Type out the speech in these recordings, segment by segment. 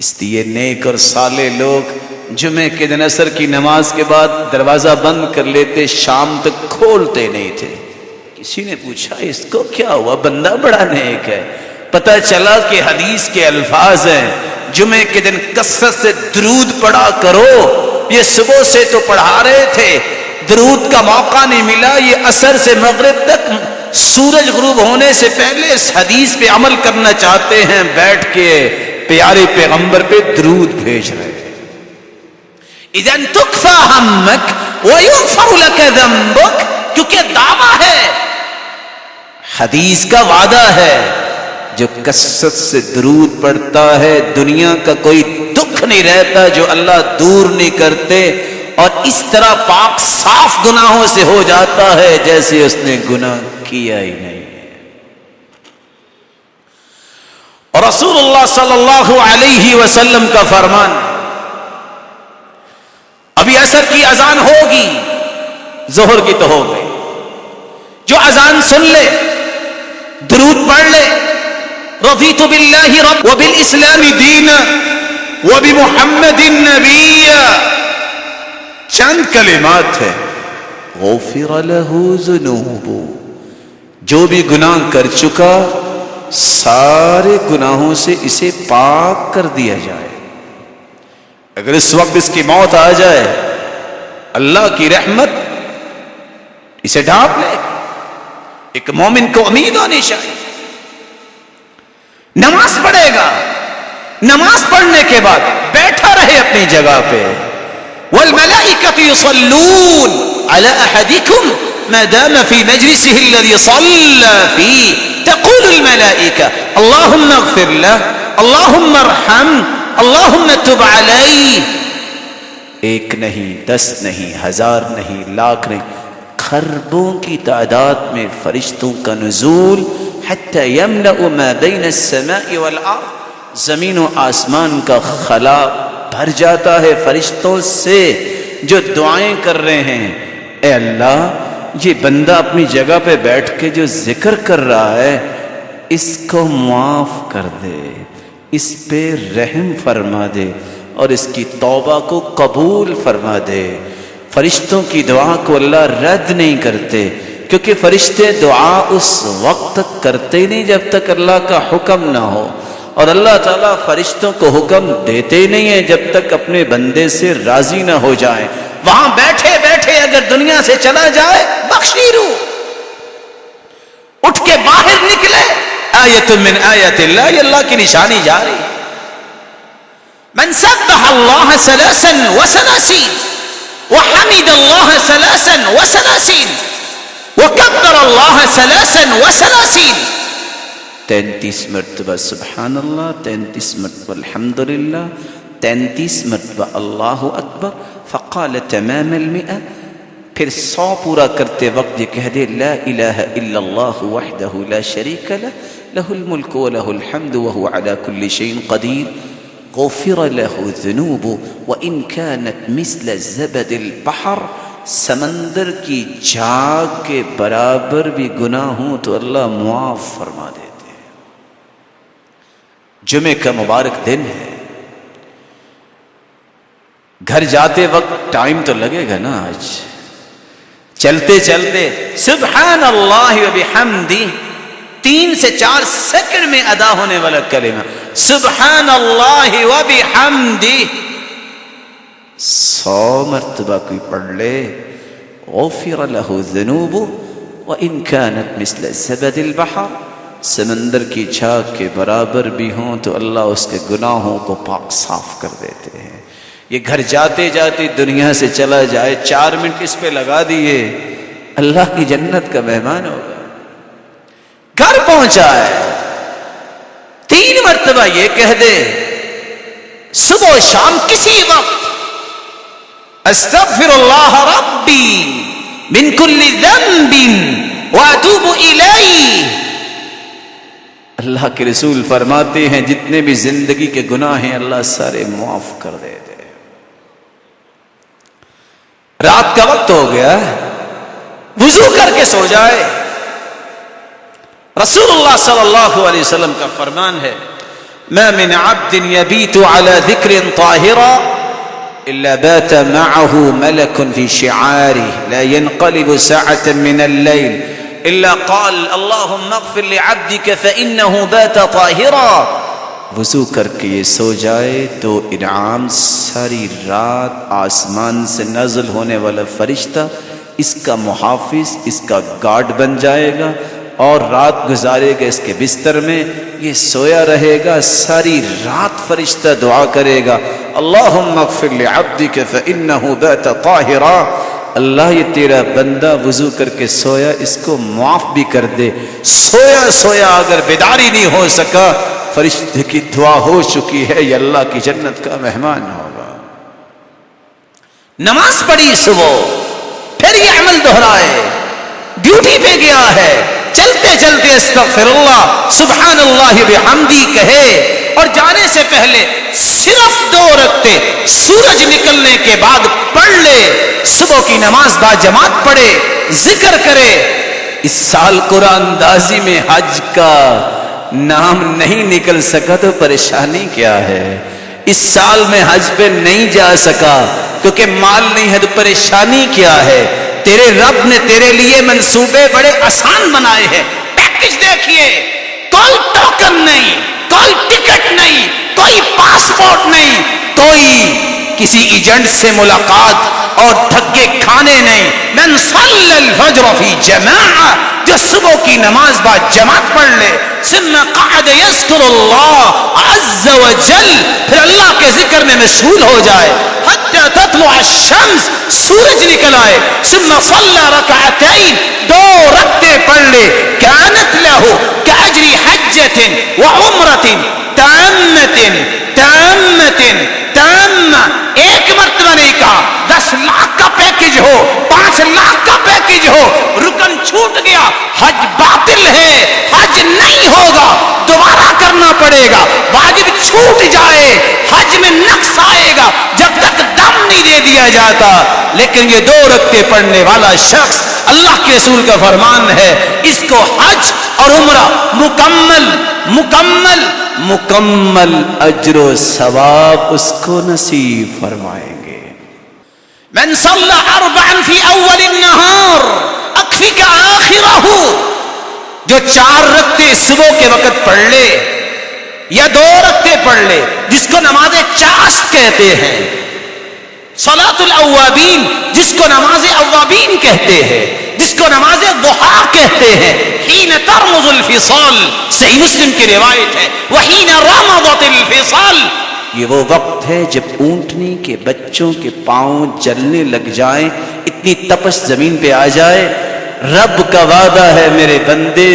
اس لیے نیک اور صالح لوگ جمعے کے دن عصر کی نماز کے بعد دروازہ بند کر لیتے، شام تک کھولتے نہیں تھے۔ کسی نے پوچھا اس کو کیا ہوا، بندہ بڑا نیک ہے۔ پتہ چلا کہ حدیث کے الفاظ ہیں جمعے کے دن کثرت سے درود پڑھا کرو۔ یہ صبح سے تو پڑھا رہے تھے، درود کا موقع نہیں ملا، یہ عصر سے مغرب تک سورج غروب ہونے سے پہلے اس حدیث پہ عمل کرنا چاہتے ہیں، بیٹھ کے پیارے پیغمبر پہ درود بھیج رہے ہیں۔ اذن تکفى ہمک ویغفر لک ذنبک، کیونکہ دعویٰ ہے، حدیث کا وعدہ ہے، جو کثرت سے درود پڑھتا ہے دنیا کا کوئی دکھ نہیں رہتا جو اللہ دور نہیں کرتے، اور اس طرح پاک صاف گناہوں سے ہو جاتا ہے جیسے اس نے گناہ کیا ہی نہیں۔ اور رسول اللہ صلی اللہ علیہ وسلم کا فرمان، ابھی عصر کی اذان ہوگی، ظہر کی تو ہو گئی، جو اذان سن لے، درود پڑھ لے، رضیت باللہ رب وبالاسلام دینا وبمحمد النبی، چند کلمات ہے، غفر له ذنوب، جو بھی گناہ کر چکا سارے گناہوں سے اسے پاک کر دیا جائے۔ اگر اس وقت اس کی موت آ جائے، اللہ کی رحمت اسے ڈھانپ لے۔ ایک مومن کو امید ہونی چاہیے، نماز پڑھے گا، نماز پڑھنے کے بعد بیٹھا رہے اپنی جگہ پہ، والملائکۃ یصلون علی احدکم ما دام فی مجلسہ الذی صلی فیہ، تقول الملائکہ اللہم اغفر لہ، اللہم ارحم، اللہم تب علیہ۔ ایک نہیں، 10 نہیں، 1000 نہیں، لاکھ نہیں، خربوں کی تعداد میں فرشتوں کا نزول، حتی یملأ ما بین السماء والارض، زمین و آسمان کا خلا بھر جاتا ہے فرشتوں سے جو دعائیں کر رہے ہیں، اے اللہ یہ بندہ اپنی جگہ پہ بیٹھ کے جو ذکر کر رہا ہے اس کو معاف کر دے، اس پہ رحم فرما دے اور اس کی توبہ کو قبول فرما دے۔ فرشتوں کی دعا کو اللہ رد نہیں کرتے، کیونکہ فرشتے دعا اس وقت تک کرتے نہیں جب تک اللہ کا حکم نہ ہو، اور اللہ تعالیٰ فرشتوں کو حکم دیتے نہیں ہیں جب تک اپنے بندے سے راضی نہ ہو جائیں۔ وہاں بیٹھے بیٹھے اگر دنیا سے چلا جائے بخشی روح، اٹھ کے باہر نکلے، آیت من آیات اللہ، یہ اللہ کی نشانی جاری۔ من سبح اللہ 33 وحمد اللہ 33 وکبر اللہ 33، 33 مرتبہ سبحان اللہ، 33 مرتبہ الحمدللہ، 33 مرتبہ اللہ اکبر، فقال تمام 100، پھر 100 پورا کرتے وقت یہ کہہ دے لا الہ الا اللہ وحدہ لا شریک لہ، لہ الملک ولہ الحمد وہو علی کل شیء قدیر، غفر له ذنوب وان كانت مثل زبد البحر، سمندر کی جھاگ کے برابر بھی گناہ ہوں تو اللہ معاف فرما دیتے ہیں۔ جمعے کا مبارک دن ہے، گھر جاتے وقت ٹائم تو لگے گا نا، آج چلتے چلتے سبحان اللہ وبحمدہ 3 سے 4 سیکنڈ میں ادا ہونے والا کلمہ سبحان اللہ وبحمدہ 100 مرتبہ کوئی پڑھ لے، غفر له ذنوب وان كانت مثل زبد البحر، سمندر کی جھاگ کے برابر بھی ہوں تو اللہ اس کے گناہوں کو پاک صاف کر دیتے ہیں۔ یہ گھر جاتے جاتے دنیا سے چلا جائے، 4 منٹ اس پہ لگا دیے، اللہ کی جنت کا مہمان ہوگا۔ گھر پہنچا ہے، 3 مرتبہ یہ کہہ دے صبح و شام کسی وقت، استغفر اللہ ربی من کل ذنب واتوب الیہ۔ اللہ کے رسول فرماتے ہیں جتنے بھی زندگی کے گناہ ہیں اللہ سارے معاف کر دیتے۔ رات کا وقت ہو گیا، وضو کر کے سو جائے۔ رسول اللہ صلی اللہ علیہ وسلم کا فرمان ہے ما من عبد يبيت على ذكر طاهرا إلا بات معه ملك في شعاره لا ينقلب ساعة من الليل إلا قال اللهم اغفر لعبدك فإنه بات طاهرا. وضو کر کے یہ سو جائے تو انعام ساری رات آسمان سے نازل ہونے والا فرشتہ اس کا محافظ، اس کا گارڈ بن جائے گا اور رات گزارے گا اس کے بستر میں. یہ سویا رہے گا، ساری رات فرشتہ دعا کرے گا اللہم اغفر لعبدک فإنہ بات طاہرا. اللہ یہ تیرا بندہ وضو کر کے سویا، اس کو معاف بھی کر دے. سویا سویا اگر بیداری نہیں ہو سکا، فرشتے کی دعا ہو چکی ہے، یہ اللہ کی جنت کا مہمان ہوگا. نماز پڑھی صبح، پھر یہ عمل دہرائے، ڈیوٹی پہ گیا ہے، چلتے چلتے استغفر اللہ سبحان اللہ بحمدی کہے اور جانے سے پہلے صرف 2 رکعتیں سورج نکلنے کے بعد پڑھ لے. صبح کی نماز با جماعت پڑھے، ذکر کرے. اس سال قرآن اندازی میں حج کا نام نہیں نکل سکا تو پریشانی کیا ہے؟ اس سال میں حج پہ نہیں جا سکا کیونکہ مال نہیں ہے تو پریشانی کیا ہے؟ تیرے رب نے تیرے لیے منصوبے بڑے آسان بنائے ہیں. پیکج دیکھیے، کوئی ٹوکن نہیں، کوئی ٹکٹ نہیں، کوئی پاسپورٹ نہیں، کوئی کسی ایجنٹ سے ملاقات اور دھکے کھانے نہیں. من صلی الفجر فی جماعہ، جو صبح کی نماز با جماعت پڑھ لے، ثم قعد یذکر اللہ عز وجل، پھر اللہ کے ذکر میں مشغول ہو جائے حتی تطلع الشمس، سورج نکل آئے. ثم صلی رکعتین، 2 رکعتیں پڑھ لے. کانت لہ کاجر حجۃ وعمرۃ تامۃ تامۃ تامہ. ایک مرتبہ نہیں کہا، 10 لاکھ کا پیکج ہو، 5 لاکھ کا پیکج ہو، رکن چھوٹ گیا، حج باطل ہے، حج نہیں ہوگا، دوبارہ کرنا پڑے گا. واجب چھوٹ جائے، حج میں نقص آئے گا جب تک دم نہیں دے دیا جاتا. لیکن یہ 2 رکعتیں پڑھنے والا شخص، اللہ کے رسول کا فرمان ہے، اس کو حج اور عمرہ مکمل مکمل مکمل اجر و ثواب اس کو نصیب فرمائیں گے. من صلى 4 في اول النهار اکفک آخرہ، جو 4 رکعتیں صبح کے وقت پڑھ لے یا 2 رکعتیں پڑھ لے، جس کو نماز چاشت کہتے ہیں، صلاۃ الاوابین جس کو نماز اوابین کہتے ہیں، جس کو نماز ضحیٰ کہتے ہیں. حین ترمض الفصال، صحیح مسلم کی روایت ہے، وحین رمضت الفصال، یہ وہ وقت ہے جب اونٹنی کے بچوں کے پاؤں جلنے لگ جائیں، اتنی تپش زمین پہ آ جائے. رب کا وعدہ ہے میرے بندے،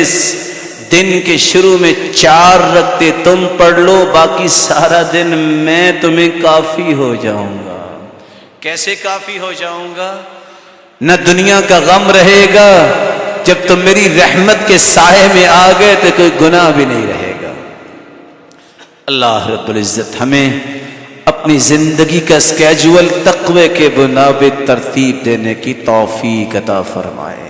دن کے شروع میں 4 رکعتیں تم پڑھ لو، باقی سارا دن میں تمہیں کافی ہو جاؤں گا. کیسے کافی ہو جاؤں گا؟ نہ دنیا کا غم رہے گا، جب تم میری رحمت کے سائے میں آ گئے تو کوئی گناہ بھی نہیں رہے گا. اللہ رب العزت ہمیں اپنی زندگی کا اسکیجول تقوی کے بنا پہ ترتیب دینے کی توفیق عطا فرمائے.